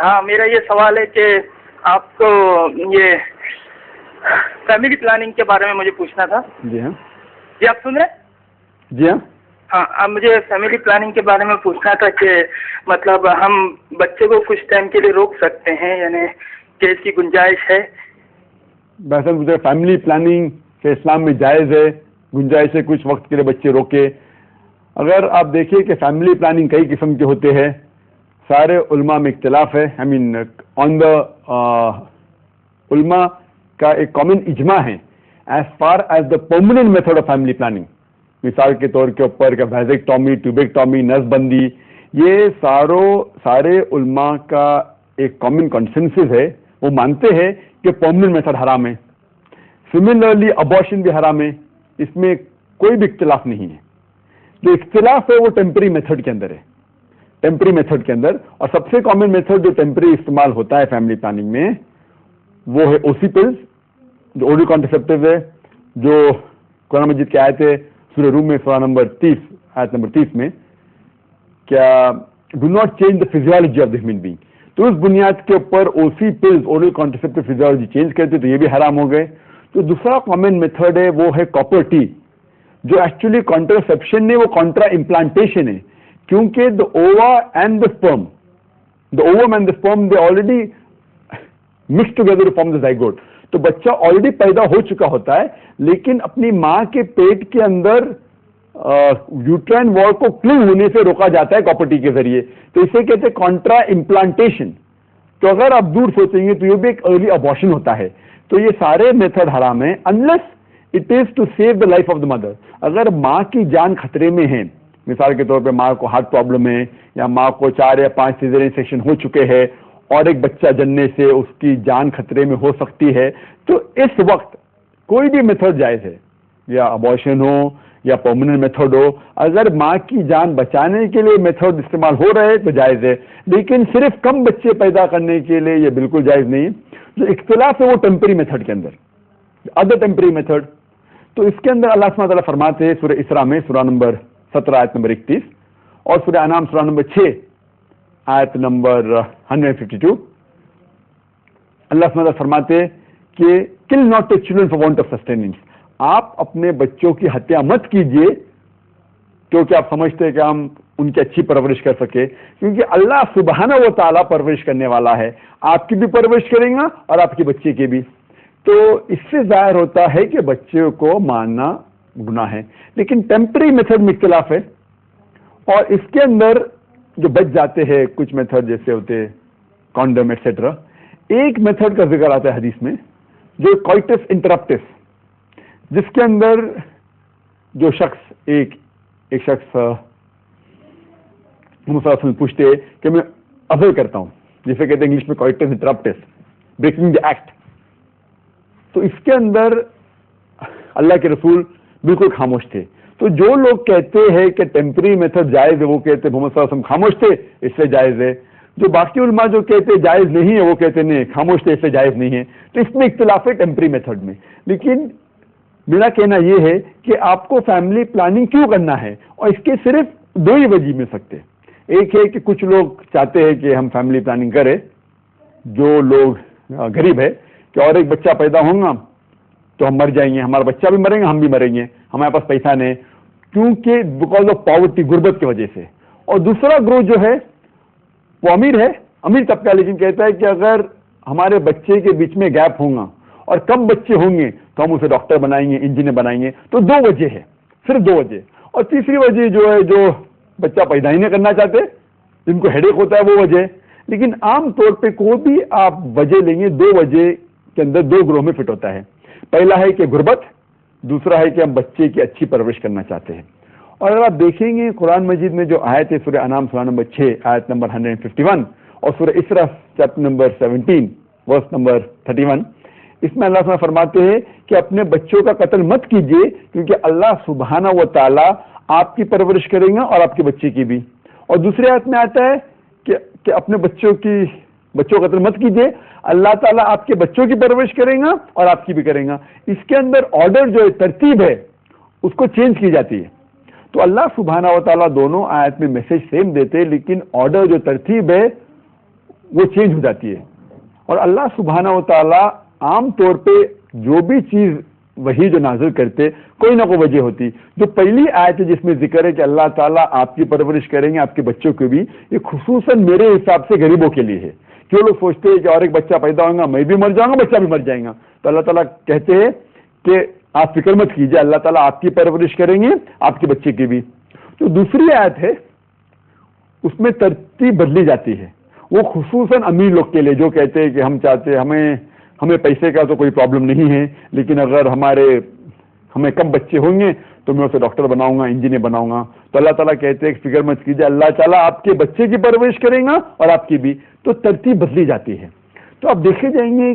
ہاں میرا یہ سوال ہے کہ آپ کو یہ فیملی پلاننگ کے بارے میں مجھے پوچھنا تھا. جی ہاں. جی آپ سن رہے ہیں؟ جی ہاں. ہاں اب مجھے فیملی پلاننگ کے بارے میں پوچھنا تھا کہ مطلب ہم بچے کو کچھ ٹائم کے لیے روک سکتے ہیں یعنی کہ اس کی گنجائش ہے؟ بہتر مجھے فیملی پلاننگ کے اسلام میں جائز ہے، گنجائش ہے کچھ وقت کے لیے بچے روکے. اگر آپ دیکھیے کہ فیملی پلاننگ کئی قسم کے ہوتے ہیں، سارے علماء میں اختلاف ہے. آئی مین آن دا علماء کا ایک کامن اجماع ہے as far as the permanent method of family planning. مثال کے طور کے اوپر کہ ویزیکٹومی، ٹیوبیکٹومی، نس بندی، یہ سارے علماء کا ایک کامن کنسنسس ہے، وہ مانتے ہیں کہ پرماننٹ میتھڈ حرام ہے. سملرلی ابارشن بھی حرام ہے، اس میں کوئی بھی اختلاف نہیں ہے. جو اختلاف ہے وہ ٹیمپری میتھڈ کے اندر ہے، ٹیمپری میتھڈ کے اندر. اور سب سے کامن میتھڈ جو ٹیمپری استعمال ہوتا ہے فیملی پلاننگ میں وہ ہے اوسی پلز، جو اورل کانٹرسیپٹیو ہے، جو قرآن مجید کی آیت ہے سورہ روم میں سورہ نمبر 30 آیت نمبر 30 میں، کیا do not change the physiology of the human being. تو اس بنیاد کے اوپر اوسی پلز اورل کانٹرسیپٹیو فزیولوجی چینج کرتے تو یہ بھی حرام ہو گئے. تو دوسرا کامن میتھڈ ہے وہ ہے کاپر ٹی، جو ایکچولی کانٹرسیپشن نہیں، وہ کانٹرا امپلانٹیشن ہے. کیونکہ the ovum and the sperm they already mix together to form the zygote. تو بچہ آلریڈی پیدا ہو چکا ہوتا ہے لیکن اپنی ماں کے پیٹ کے اندر یوٹرائن وال کو کلنگ ہونے سے روکا جاتا ہے کاپر ٹی کے ذریعے. تو اسے کہتے ہیں کانٹرا امپلانٹیشن. تو اگر آپ دور سوچیں گے تو یہ بھی ایک ارلی ابارشن ہوتا ہے. تو یہ سارے میتھڈ حرام ہیں unless it is to save the life of the mother. اگر ماں کی جان خطرے میں ہے، مثال کے طور پہ ماں کو ہارٹ پرابلم ہے یا ماں کو 4 یا 5 سیزرین سیکشن ہو چکے ہیں اور ایک بچہ جننے سے اس کی جان خطرے میں ہو سکتی ہے، تو اس وقت کوئی بھی میتھڈ جائز ہے، یا ابارشن ہو یا پرماننٹ میتھڈ ہو. اگر ماں کی جان بچانے کے لیے میتھڈ استعمال ہو رہے تو جائز ہے، لیکن صرف کم بچے پیدا کرنے کے لیے یہ بالکل جائز نہیں. جو اختلاف ہے وہ ٹیمپری میتھڈ کے اندر، ادر ٹیمپری میتھڈ. تو اس کے اندر اللہ سبحانہ تعالیٰ فرماتے ہیں سورہ اسراء میں سورہ نمبر 17 آیت نمبر 31 اور سورہ انعام سورہ نمبر 6 آیت نمبر 152، اللہ سبحانہ تعالیٰ فرماتے ہیں کہ kill not your children for want of sustenance. آپ اپنے بچوں کی ہتیا مت کیجیے کیونکہ آپ سمجھتے ہیں کہ ہم ان کی اچھی پرورش کر سکے، کیونکہ اللہ سبحانہ و تعالیٰ پرورش کرنے والا ہے، آپ کی بھی پرورش کریں گا اور آپ کے بچے کی بھی. تو اس سے ظاہر ہوتا ہے کہ بچے کو مارنا گناہ ہے. لیکن ٹیمپری میتھڈ میں اختلاف ہے اور اس کے اندر جو بچ جاتے ہیں کچھ میتھڈ جیسے ہوتے کانڈم ایٹسیٹرا. ایک میتھڈ کا ذکر آتا ہے حدیث میں جو کوئٹس انٹرپٹس، جس کے اندر جو شخص ایک شخص مسلسل پوچھتے کہ میں افضل کرتا ہوں، جسے کہتے ہیں انگلش میں کوئٹس انٹرپٹس، بریکنگ دی ایکٹ. تو اس کے اندر اللہ کے رسول بالکل خاموش تھے. تو جو لوگ کہتے ہیں کہ ٹیمپری میتھڈ جائز ہے وہ کہتے ہیں محمد صلی اللہ علیہ وسلم خاموش تھے اس سے جائز ہے. جو باقی علماء جو کہتے جائز نہیں ہے وہ کہتے نہیں خاموش تھے اس سے جائز نہیں ہے. تو اس میں اختلاف ہے ٹیمپری میتھڈ میں. لیکن میرا کہنا یہ ہے کہ آپ کو فیملی پلاننگ کیوں کرنا ہے، اور اس کے صرف 2 ہی وجہ مل سکتے. ایک ہے کہ کچھ لوگ چاہتے ہیں کہ ہم فیملی پلاننگ کریں، جو لوگ غریب ہے کہ اور ایک بچہ پیدا ہوگا تو ہم مر جائیں گے، ہمارا بچہ بھی مریں گے ہم بھی مریں گے، ہمارے پاس پیسہ نہیں، کیونکہ بیکاز آف پاورٹی، غربت کی وجہ سے. اور دوسرا گروہ جو ہے وہ امیر ہے، امیر طبقہ، لیکن کہتا ہے کہ اگر ہمارے بچے کے بیچ میں گیپ ہوگا اور کم بچے ہوں گے تو ہم اسے ڈاکٹر بنائیں گے، انجینئر بنائیں گے. تو 2 وجہ ہے، صرف 2 وجہ. اور تیسری وجہ جو ہے جو بچہ پیدا ہی نہیں کرنا چاہتے، جن کو ہیڈیک ہوتا ہے وہ وجہ. لیکن عام طور پہ کوئی بھی آپ وجہ لیں گے 2 وجہ کے اندر 2 گروہ میں فٹ ہوتا ہے. پہلا ہے کہ غربت، دوسرا ہے کہ ہم بچے کی اچھی پرورش کرنا چاہتے ہیں. اور اگر آپ دیکھیں گے قرآن مجید میں جو آیت ہے سورہ انعام سورہ نمبر 6 آیت نمبر 151 اور سورہ اسراء چیپٹر نمبر 17 ورس نمبر 31، اس میں اللہ تعالیٰ فرماتے ہیں کہ اپنے بچوں کا قتل مت کیجیے کیونکہ اللہ سبحانہ و تعالیٰ آپ کی پرورش کریں گا اور آپ کے بچے کی بھی. اور دوسری آیت میں آتا ہے کہ اپنے بچوں کا قتل مت کیجیے، اللہ تعالیٰ آپ کے بچوں کی پرورش کریں گا اور آپ کی بھی کریں گا. اس کے اندر آرڈر جو ترتیب ہے اس کو چینج کی جاتی ہے. تو اللہ سبحانہ و تعالیٰ دونوں آیت میں میسج سیم دیتے، لیکن آرڈر جو ترتیب ہے وہ چینج ہو جاتی ہے. اور اللہ سبحانہ و تعالیٰ عام طور پہ جو بھی چیز وہی جو نازل کرتے کوئی نہ کوئی وجہ ہوتی. جو پہلی آیت ہے جس میں ذکر ہے کہ اللہ تعالیٰ آپ کی پرورش کریں گے آپ کے بچوں کو بھی, یہ خصوصاً میرے حساب سے غریبوں کے لیے ہے. کہ وہ لوگ سوچتے ہیں کہ اور ایک بچہ پیدا ہوگا, میں بھی مر جاؤں گا, بچہ بھی مر جائے گا. تو اللہ تعالیٰ کہتے ہیں کہ آپ فکر مت کیجیے, اللہ تعالیٰ آپ کی پرورش کریں گے آپ کے بچے کی بھی. تو دوسری آیت ہے اس میں ترتیب بدلی جاتی ہے. وہ خصوصاً امیر لوگ کے لیے جو کہتے ہیں کہ ہم چاہتے ہمیں پیسے کا تو کوئی پرابلم نہیں ہے, لیکن اگر ہمیں کم بچے ہوں گے تو میں اسے ڈاکٹر بناؤں گا, انجینئر بناؤں گا. تو اللہ تعالیٰ کہتے ہیں کہ فکر مت کیجیے, اللہ تعالیٰ آپ کے بچے کی پرورش کریں گا اور آپ کی بھی. تو ترتیب بدلی جاتی ہے. تو آپ دیکھے جائیں گے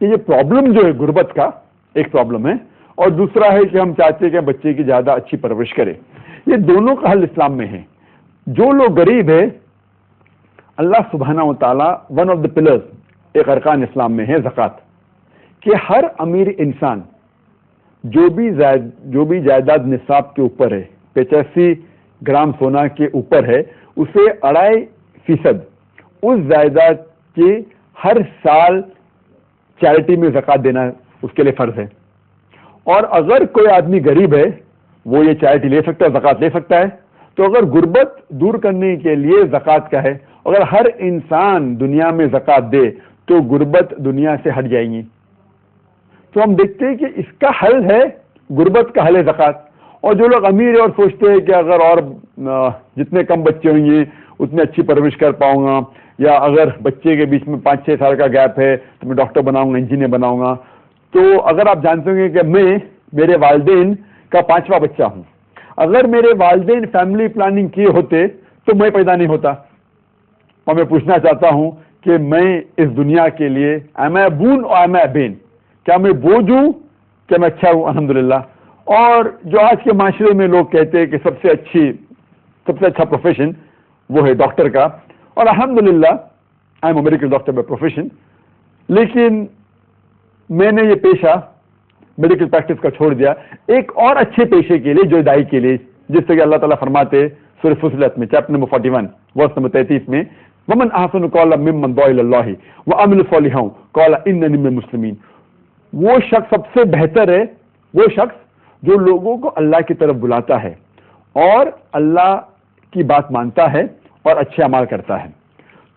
کہ یہ پرابلم جو ہے غربت کا ایک پرابلم ہے, اور دوسرا ہے کہ ہم چاہتے ہیں کہ بچے کی زیادہ اچھی پرورش کریں. یہ دونوں کا حل اسلام میں ہے. جو لوگ غریب ہے, اللہ سبحانہ و تعالیٰ ون آف دا پلرز ایک ارکان اسلام میں ہے زکوٰۃ, کہ ہر امیر انسان جو بھی جائیداد نصاب کے اوپر ہے, 85 گرام سونا کے اوپر ہے, اسے 2.5% اس جائیداد کی ہر سال چیریٹی میں زکوٰۃ دینا اس کے لیے فرض ہے. اور اگر کوئی آدمی غریب ہے وہ یہ چیریٹی لے سکتا ہے, زکوٰۃ لے سکتا ہے. تو اگر غربت دور کرنے کے لیے زکوٰۃ کا ہے, اگر ہر انسان دنیا میں زکوٰۃ دے تو غربت دنیا سے ہٹ جائیں گی. تو ہم دیکھتے ہیں کہ اس کا حل ہے, غربت کا حل ہے زکوٰۃ. اور جو لوگ امیر ہیں اور سوچتے ہیں کہ اگر اور جتنے کم بچے ہوں گے اتنے اچھی پرورش کر پاؤں گا, یا اگر بچے کے بیچ میں 5-6 سال کا گیپ ہے تو میں ڈاکٹر بناؤں گا, انجینئر بناؤں گا. تو اگر آپ جانتے ہوں گے کہ میں میرے والدین کا 5واں بچہ ہوں, اگر میرے والدین فیملی پلاننگ کیے ہوتے تو میں پیدا نہیں ہوتا. اور میں پوچھنا چاہتا ہوں کہ میں اس دنیا کے لیے ایم اے بون اور ایم اے بین, کیا میں بوجھ ہوں کہ میں اچھا ہوں؟ الحمدللہ. اور جو آج کے معاشرے میں لوگ کہتے ہیں کہ سب سے اچھا پروفیشن وہ ہے ڈاکٹر کا, اور الحمدللہ I am a medical doctor by profession. لیکن میں نے یہ پیشہ میڈیکل پریکٹس کا چھوڑ دیا ایک اور اچھے پیشے کے لیے, جو دائی کے لیے, جس سے کہ اللہ تعالیٰ فرماتے سورہ فصلت میں چیپٹر نمبر 41 ورس نمبر 33 میں, ومن احسن قولا ممن دعا الی اللہ وعمل صالحا قال اننی من المسلمین. وہ شخص سب سے بہتر ہے وہ شخص جو لوگوں کو اللہ کی طرف بلاتا ہے اور اللہ کی بات مانتا ہے اور اچھے اعمال کرتا ہے.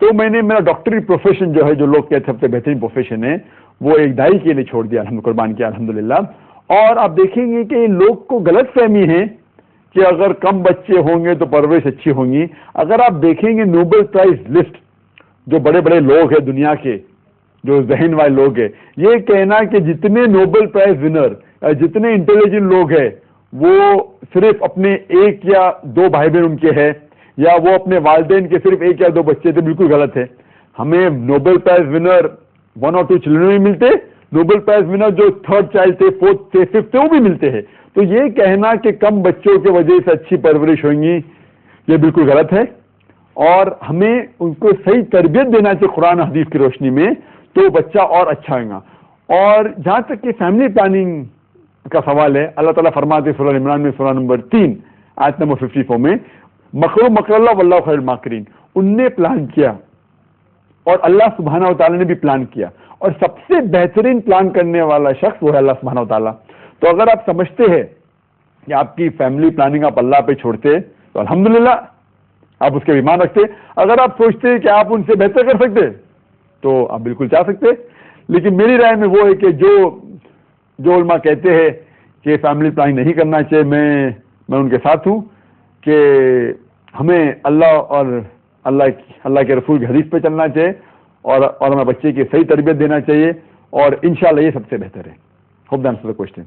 تو میں نے میرا ڈاکٹری پروفیشن جو ہے, جو لوگ کہتے ہیں سب سے بہترین پروفیشن ہے, وہ ایک دائی کے لیے چھوڑ دیا, قربان کیا الحمدللہ. اور آپ دیکھیں گے کہ لوگ کو غلط فہمی ہے کہ اگر کم بچے ہوں گے تو پرورش اچھی ہوں گی. اگر آپ دیکھیں گے نوبل پرائز لسٹ, جو بڑے بڑے لوگ ہیں دنیا کے, جو ذہن والے لوگ ہیں, یہ کہنا کہ جتنے نوبل پرائز ونر جتنے انٹیلیجنٹ لوگ ہیں وہ صرف اپنے 1 یا 2 بھائی بہن ان کے ہیں, یا وہ اپنے والدین کے صرف 1 یا 2 بچے تھے, بالکل غلط ہے. ہمیں نوبل پرائز ونر 1 اور 2 چلڈرن بھی ملتے, نوبل پرائز ونر جو 3rd چائلڈ تھے, 4th تھے, 5th تھے, وہ بھی ملتے ہیں. تو یہ کہنا کہ کم بچوں کی وجہ سے اچھی پرورش ہویں گی, یہ بالکل غلط ہے. اور ہمیں ان کو صحیح تربیت دینا چاہیے قرآن حدیث کی روشنی میں, تو بچہ اور اچھا ہوگا. اور جہاں تک کہ فیملی پلاننگ کا سوال ہے, اللہ تعالیٰ فرماتے سورہ عمران میں سورہ نمبر 3 آیت نمبر 54 میں, مکر مکر اللہ واللہ خیر الماکرین. ان نے پلان کیا اور اللہ سبحانہ و تعالیٰ نے بھی پلان کیا, اور سب سے بہترین پلان کرنے والا شخص وہ ہے اللہ سبحانہ و تعالیٰ. تو اگر آپ سمجھتے ہیں کہ آپ کی فیملی پلاننگ آپ اللہ پہ چھوڑتے تو الحمدللہ آپ اس کے ایمان رکھتے. اگر آپ سوچتے ہیں کہ آپ ان سے بہتر کر سکتے تو آپ بالکل چاہ سکتے. لیکن میری رائے میں وہ ہے کہ جو علماء کہتے ہیں کہ فیملی پلاننگ نہیں کرنا چاہیے, میں ان کے ساتھ ہوں کہ ہمیں اللہ اور اللہ کے رسول کی حدیث پہ چلنا چاہیے, اور ہمیں بچے کی صحیح تربیت دینا چاہیے, اور انشاءاللہ یہ سب سے بہتر ہے. Hope that answers the question.